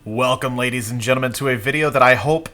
Welcome, ladies and gentlemen, to a video that I hope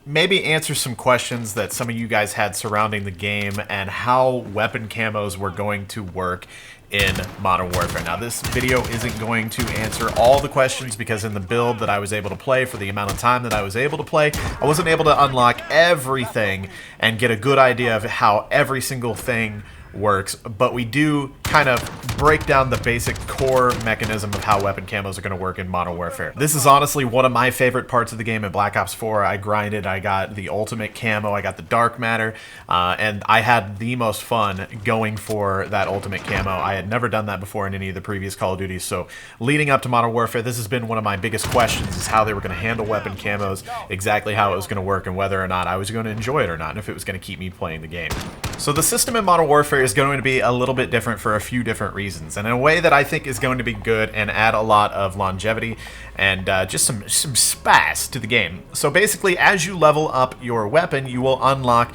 maybe answers some questions that some of you guys had surrounding the game and how weapon camos were going to work in Modern Warfare. Now, this video isn't going to answer all the questions because in the build that I was able to play for the amount of time that I was able to play, I wasn't able to unlock everything and get a good idea of how every single thing works, but we do kind of break down the basic core mechanism of how weapon camos are going to work in Modern Warfare. This is honestly one of my favorite parts of the game in Black Ops 4. I grinded, I got the ultimate camo, I got the dark matter, and I had the most fun going for that ultimate camo. I had never done that before in any of the previous Call of Duties, so leading up to Modern Warfare, this has been one of my biggest questions, is how they were going to handle weapon camos, exactly how it was going to work, and whether or not I was going to enjoy it or not, and if it was going to keep me playing the game. So the system in Modern Warfare is going to be a little bit different for a few different reasons, and in a way that I think is going to be good and add a lot of longevity and just some spice to the game. So basically, as you level up your weapon, you will unlock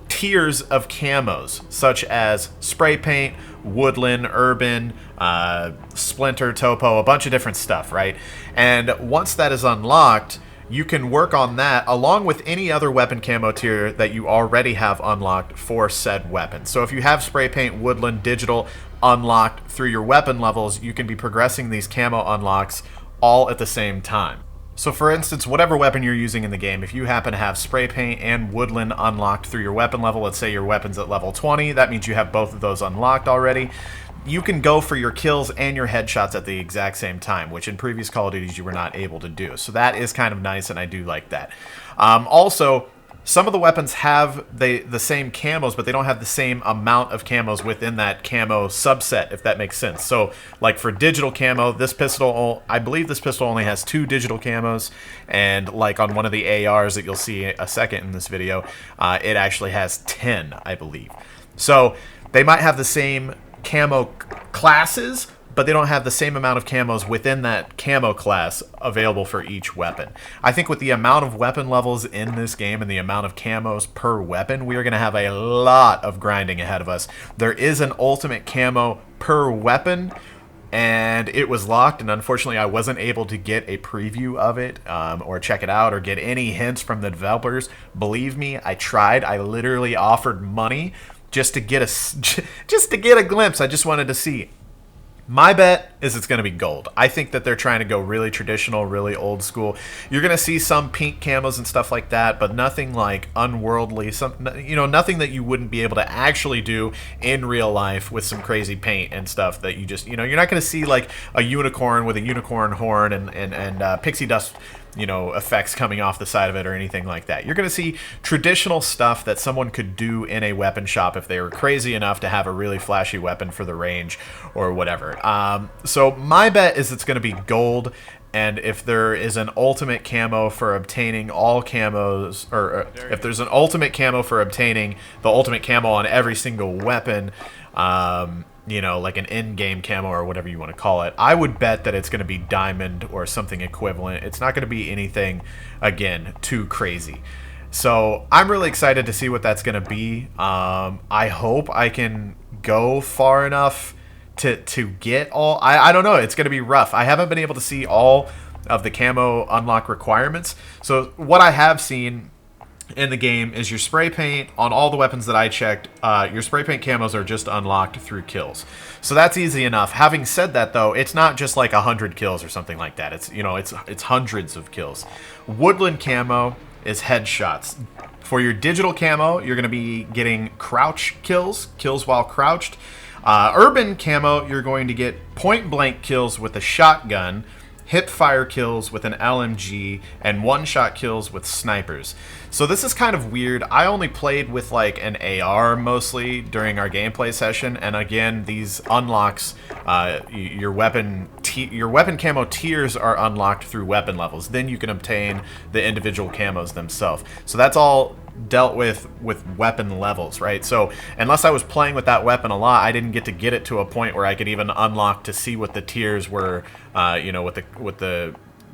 tiers of camos, such as spray paint, woodland, urban, splinter, topo, a bunch of different stuff, right? And once that is unlocked, you can work on that along with any other weapon camo tier that you already have unlocked for said weapon. So if you have spray paint, woodland, digital unlocked through your weapon levels, you can be progressing these camo unlocks all at the same time. So for instance, whatever weapon you're using in the game, if you happen to have spray paint and woodland unlocked through your weapon level, let's say your weapon's at level 20, that means you have both of those unlocked already. You can go for your kills and your headshots at the exact same time, which in previous Call of Duties you were not able to do. So that is kind of nice, and I do like that. Also, some of the weapons have the same camos, but they don't have the same amount of camos within that camo subset, if that makes sense. So, like for digital camo, this pistol, I believe this pistol only has 2 digital camos, and like on one of the ARs that you'll see a second in this video, it actually has 10, I believe. So they might have the same camo classes, but they don't have the same amount of camos within that camo class available for each weapon. I think with the amount of weapon levels in this game and the amount of camos per weapon, we are going to have a lot of grinding ahead of us. There is an ultimate camo per weapon, and it was locked, and unfortunately I wasn't able to get a preview of it or check it out or get any hints from the developers. Believe me, I tried. I literally offered money just to get a glimpse. I just wanted to see. My bet is it's going to be gold. I think that they're trying to go really traditional, really old school. You're going to see some pink camos and stuff like that, but nothing like unworldly, nothing that you wouldn't be able to actually do in real life with some crazy paint and stuff that you just, you're not going to see like a unicorn with a unicorn horn and pixie dust effects coming off the side of it or anything like that. You're going to see traditional stuff that someone could do in a weapon shop if they were crazy enough to have a really flashy weapon for the range or whatever. So my bet is it's going to be gold, and if there is an ultimate camo for obtaining all camos, or if there's an ultimate camo for obtaining the ultimate camo on every single weapon, like an in-game camo or whatever you want to call it, I would bet that it's going to be diamond or something equivalent. It's not going to be anything, again, too crazy. So I'm really excited to see what that's going to be. I hope I can go far enough to get all... I don't know. It's going to be rough. I haven't been able to see all of the camo unlock requirements. So what I have seen in the game is your spray paint on all the weapons that I checked. Your spray paint camos are just unlocked through kills, so that's easy enough. Having said that, though, it's not just like 100 kills or something like that. It's hundreds of kills. Woodland camo is headshots. For your digital camo, you're going to be getting crouch kills while crouched. Urban camo, you're going to get point blank kills with a shotgun, hip fire kills with an LMG, and one-shot kills with snipers. So this is kind of weird. I only played with like an AR mostly during our gameplay session, and again, these unlocks, your weapon camo tiers are unlocked through weapon levels. Then you can obtain the individual camos themselves. So that's all dealt with weapon levels, right? So unless I was playing with that weapon a lot, I didn't get it to a point where I could even unlock to see what the tiers were, what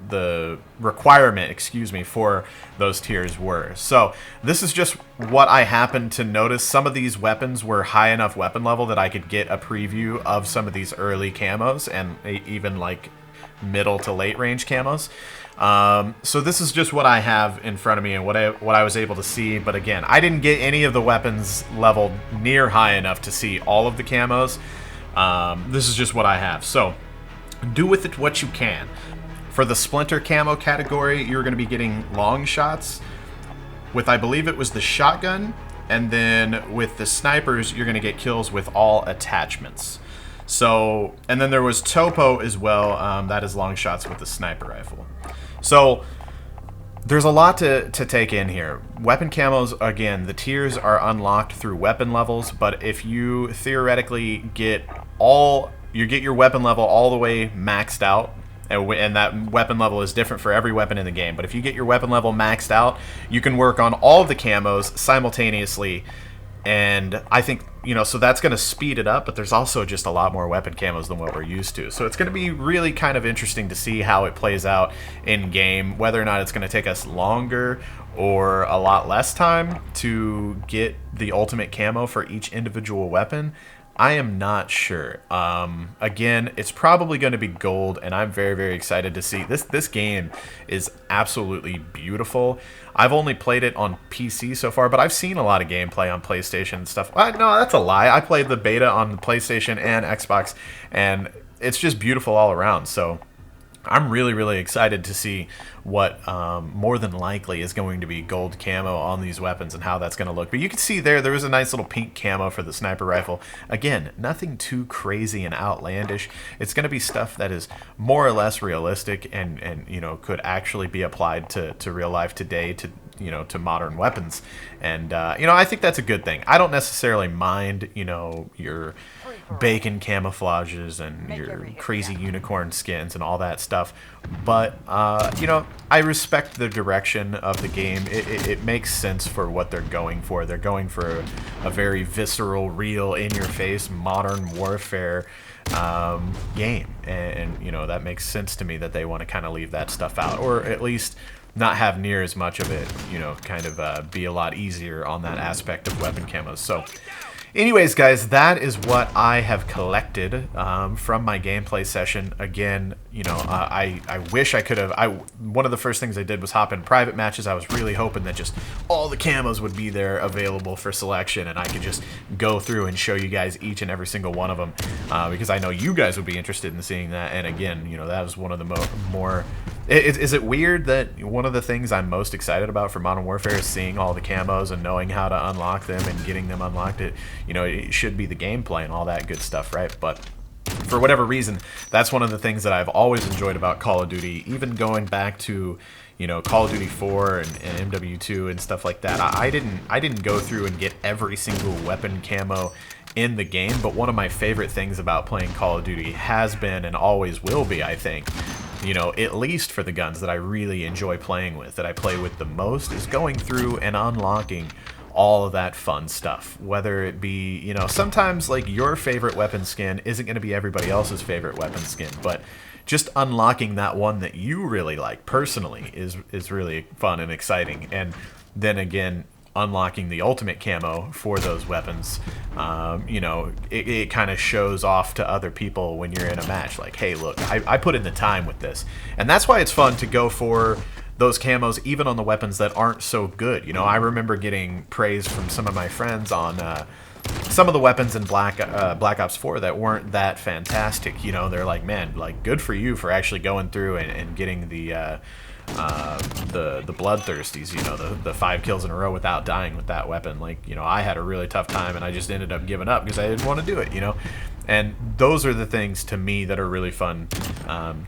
the requirement, excuse me, for those tiers were. So this is just what I happened to notice. Some of these weapons were high enough weapon level that I could get a preview of some of these early camos and even like middle to late range camos. So this is just what I have in front of me and what I was able to see. But again, I didn't get any of the weapons leveled near high enough to see all of the camos. This is just what I have. So do with it what you can. For the Splinter Camo category, you're going to be getting long shots with, I believe it was the shotgun, and then with the snipers, you're going to get kills with all attachments. So, and then there was Topo as well. That is long shots with the sniper rifle. So there's a lot to take in here. Weapon camos, again, the tiers are unlocked through weapon levels, but if you theoretically get your weapon level all the way maxed out, and that weapon level is different for every weapon in the game, but if you get your weapon level maxed out, you can work on all of the camos simultaneously. And I think, so that's going to speed it up, but there's also just a lot more weapon camos than what we're used to. So it's going to be really kind of interesting to see how it plays out in game, whether or not it's going to take us longer or a lot less time to get the ultimate camo for each individual weapon. I am not sure. Again, it's probably going to be gold, and I'm very, very excited to see. This game is absolutely beautiful. I've only played it on PC so far, but I've seen a lot of gameplay on PlayStation and stuff. No, that's a lie. I played the beta on the PlayStation and Xbox, and it's just beautiful all around. So I'm really, really excited to see what more than likely is going to be gold camo on these weapons and how that's going to look. But you can see there was a nice little pink camo for the sniper rifle. Again, nothing too crazy and outlandish. It's going to be stuff that is more or less realistic and could actually be applied to real life today, to modern weapons. And I think that's a good thing. I don't necessarily mind your bacon camouflages and your crazy unicorn skins and all that stuff, but I respect the direction of the game. It makes sense for what they're going for. They're going for a very visceral, real, in-your-face modern warfare game, and that makes sense to me that they want to kind of leave that stuff out, or at least not have near as much of it, kind of be a lot easier on that aspect of weapon camos. So anyways, guys, that is what I have collected from my gameplay session. Again, I wish I could have. One of the first things I did was hop in private matches. I was really hoping that just all the camos would be there available for selection, and I could just go through and show you guys each and every single one of them, because I know you guys would be interested in seeing that. And again, that was one of the more... Is it weird that one of the things I'm most excited about for Modern Warfare is seeing all the camos and knowing how to unlock them and getting them unlocked? It should be the gameplay and all that good stuff, right? But for whatever reason, that's one of the things that I've always enjoyed about Call of Duty, even going back to Call of Duty 4 and MW2 and stuff like that. I didn't go through and get every single weapon camo in the game, but one of my favorite things about playing Call of Duty has been and always will be, I think, at least for the guns that I really enjoy playing with, that I play with the most, is going through and unlocking all of that fun stuff. Whether it be, sometimes like your favorite weapon skin isn't going to be everybody else's favorite weapon skin, but just unlocking that one that you really like personally is really fun and exciting. And then again, unlocking the ultimate camo for those weapons, it kind of shows off to other people when you're in a match, like, hey, look, I put in the time with this. And that's why it's fun to go for those camos even on the weapons that aren't so good. I remember getting praise from some of my friends on some of the weapons in Black Ops 4 that weren't that fantastic. They're like, man, like, good for you for actually going through and getting the bloodthirsties, the 5 kills in a row without dying with that weapon. Like, I had a really tough time and I just ended up giving up because I didn't want to do it, And those are the things to me that are really fun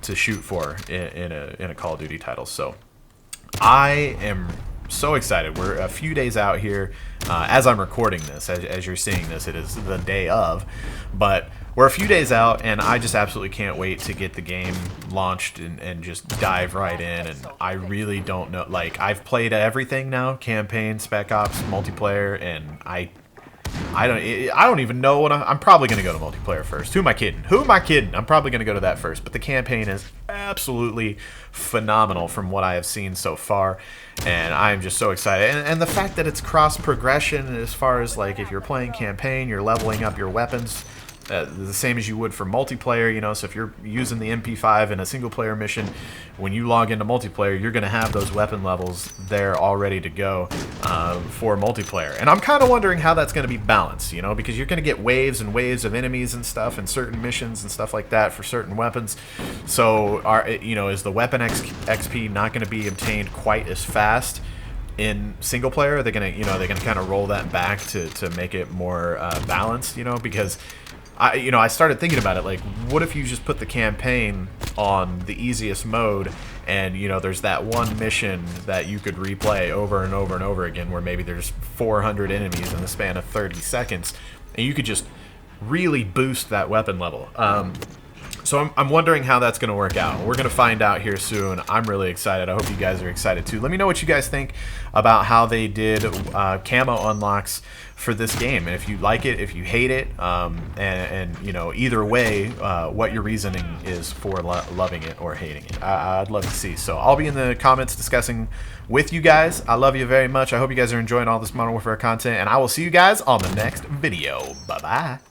to shoot for in a Call of Duty title. So I am so excited. We're a few days out here as I'm recording this. As you're seeing this, it is the day of, but we're a few days out, and I just absolutely can't wait to get the game launched and just dive right in. And I really don't know, like, I've played everything now, campaign, Spec Ops, multiplayer, and I don't even know what I'm probably going to go to multiplayer first. Who am I kidding? I'm probably going to go to that first, but the campaign is absolutely phenomenal from what I have seen so far, and I'm just so excited. And the fact that it's cross progression as far as, like, if you're playing campaign, you're leveling up your weapons the same as you would for multiplayer, you know. So if you're using the MP5 in a single player mission, when you log into multiplayer, you're going to have those weapon levels there all ready to go for multiplayer. And I'm kind of wondering how that's going to be balanced, you know, because you're going to get waves and waves of enemies and stuff and certain missions and stuff like that for certain weapons. So, you know, is the weapon XP not going to be obtained quite as fast in single player? They're gonna, you know, they're gonna kind of roll that back to make it more balanced, you know, because I started thinking about it, like, what if you just put the campaign on the easiest mode, and, you know, there's that one mission that you could replay over and over and over again, where maybe there's 400 enemies in the span of 30 seconds, and you could just really boost that weapon level. So I'm wondering how that's going to work out. We're going to find out here soon. I'm really excited. I hope you guys are excited too. Let me know what you guys think about how they did camo unlocks for this game, and if you like it, if you hate it, and you know, either way, what your reasoning is for loving it or hating it. I'd love to see. So I'll be in the comments discussing with you guys. I love you very much. I hope you guys are enjoying all this Modern Warfare content, and I will see you guys on the next video. Bye bye.